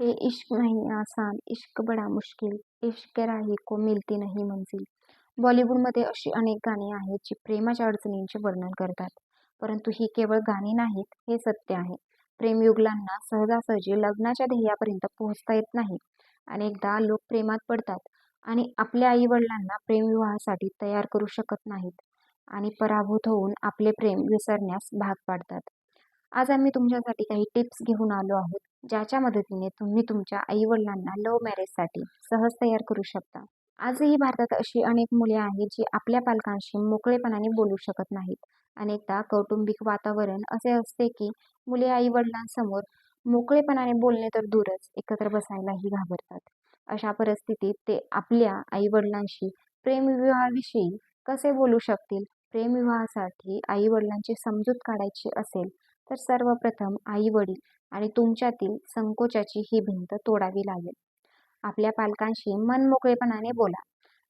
ये इश्क नहीं आसान, इश्क बडा मुश्किल, इश्क राही को मिलती नहीं मंजिल. बॉलिवूडमध्ये अशी अनेक गाणी आहेत जी प्रेमाच्या अडचणींचे वर्णन करतात. परंतु ही केवळ गाणी नाहीत, हे सत्य आहे. प्रेमयुगुलांना सहजासहजी लग्नाच्या ध्येयापर्यंत पोहोचता येत नाही. अनेकदा लोक प्रेमात पडतात आणि आपल्या आई-वडिलांना प्रेमविवाहासाठी तयार करू शकत नाहीत आणि पराभूत होऊन आपले प्रेम विसरण्यास भाग पाडतात. आज आम्ही तुमच्यासाठी काही टिप्स घेऊन आलो आहोत, ज्याच्या मदतीने तुम्ही तुमच्या आई-वडिलांना लव्ह मॅरेजसाठी सहज तयार करू शकता. आजही भारतात अशी अनेक मुले आहेत जी आपल्या पालकांशी मोकळेपणाने बोलू शकत नाहीत. अनेकदा कौटुंबिक वातावरण असे असते की मुले आई-वडिलांसमोर मोकळेपणाने बोलणे तर दूरच, एकत्र बसायलाही घाबरतात. अशा परिस्थितीत ते आपल्या आई-वडिलांशी प्रेमविवाहाविषयी कसे बोलू शकतील? प्रेमविवाहासाठी आई-वडिलांची समजूत काढायची असेल तर सर्वप्रथम आई-वडील आणि तुमच्यातील संकोचाची ही भिंत तोडावी लागेल. आपल्या पालकांशी मनमोकळेपणाने बोला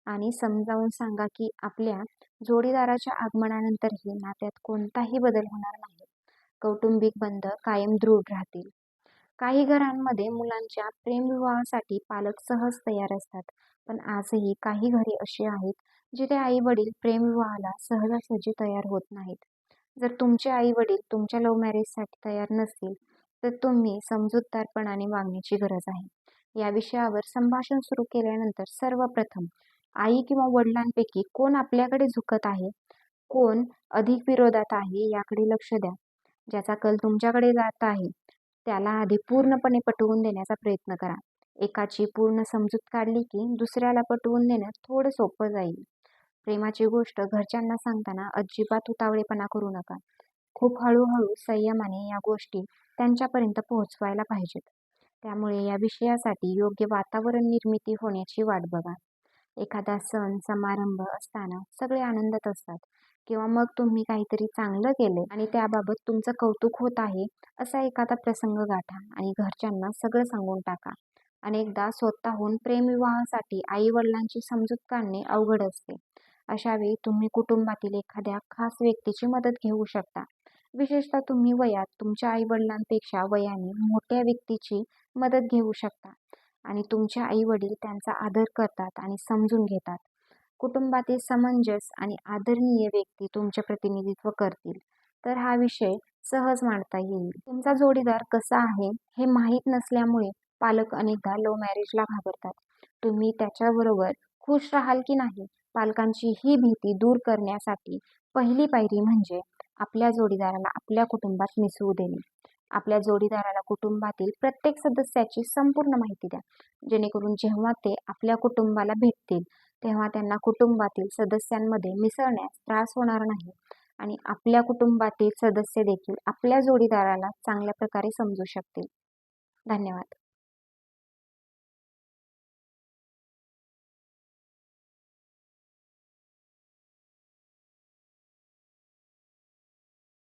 आणि समजावून सांगा की आपल्या जोडीदाराच्या आगमनानंतरही नात्यात कोणताही बदल होणार नाही. कौटुंबिक बंध कायम दृढ राहतील. काही घरांमध्ये मुलांच्या प्रेमविवाहासाठी पालक सहज तयार असतात, पण आजही काही घरे अशी आहेत जिथे आई-वडील प्रेमविवाहाला सहजासहजी तयार होत नाहीत. जर तुमचे आई-वडील तुमच्या लव्ह मॅरेजसाठी तयार नसतील, तर तुम्ही समजूतदारपणाने वागण्याची गरज आहे. या विषयावर संभाषण सुरू केल्यानंतर सर्वप्रथम आई किंवा वडिलांपैकी कोण आपल्याकडे झुकत आहे, कोण अधिक विरोधात आहे याकडे लक्ष द्या. ज्याचा कल तुमच्याकडे जात आहे त्याला आधी पूर्णपणे पटवून देण्याचा प्रयत्न करा. एकाची पूर्ण समजूत काढली की दुसऱ्याला पटवून देणं थोडं सोपं जाईल. प्रेमाची गोष्ट घरच्यांना सांगताना अजिबात उतावळेपणा करू नका. खूप हळूहळू संयमाने या गोष्टी त्यांच्यापर्यंत पोहोचवायला पाहिजेत. त्यामुळे या विषयासाठी योग्य वातावरण निर्मिती होण्याची वाट बघा. एखादा सण समारंभ असताना सगळे आनंदात असतात किंवा मग तुम्ही काहीतरी चांगलं केले आणि त्याबाबत तुमचं कौतुक होत आहे, असा एखादा प्रसंग गाठा आणि घरच्यांना सगळं सांगून टाका. अनेकदा स्वतःहून प्रेमविवाहासाठी आई-वडिलांची समजूत काढणे अवघड असते. अशा वेळी तुम्ही कुटुंबातील एखाद्या खास व्यक्तीची मदत घेऊ शकता. विशेषतः तुम्ही वयात तुमच्या आई-वडिलांपेक्षा वयाने मोठ्या व्यक्तीची मदत घेऊ शकता आणि तुमचे आई-वडील त्यांचा आदर करतात आणि समजून घेतात. कुटुंबातील समंजस आणि आदरणीय व्यक्ती तुमचे प्रतिनिधित्व करतील, तर हा विषय सहज मांडता येईल. तुमचा जोडीदार कसा आहे हे माहीत नसल्यामुळे पालक अनेकदा लव्ह मॅरेजला घाबरतात. तुम्ही त्याच्याबरोबर खुश राहाल की नाही? पालकांची ही भीती दूर करण्यासाठी पहिली पायरी म्हणजे आपल्या जोडीदाराला आपल्या कुटुंबात मिसळू देणे. आपल्या जोडीदाराला कुटुंबातील प्रत्येक सदस्याची संपूर्ण माहिती द्या, जेणेकरून जेव्हा ते आपल्या कुटुंबाला भेटतील तेव्हा त्यांना कुटुंबातील सदस्यांमध्ये मिसळण्यास त्रास होणार नाही आणि आपल्या कुटुंबातील सदस्य देखील आपल्या जोडीदाराला चांगल्या प्रकारे समजू शकतील. धन्यवाद.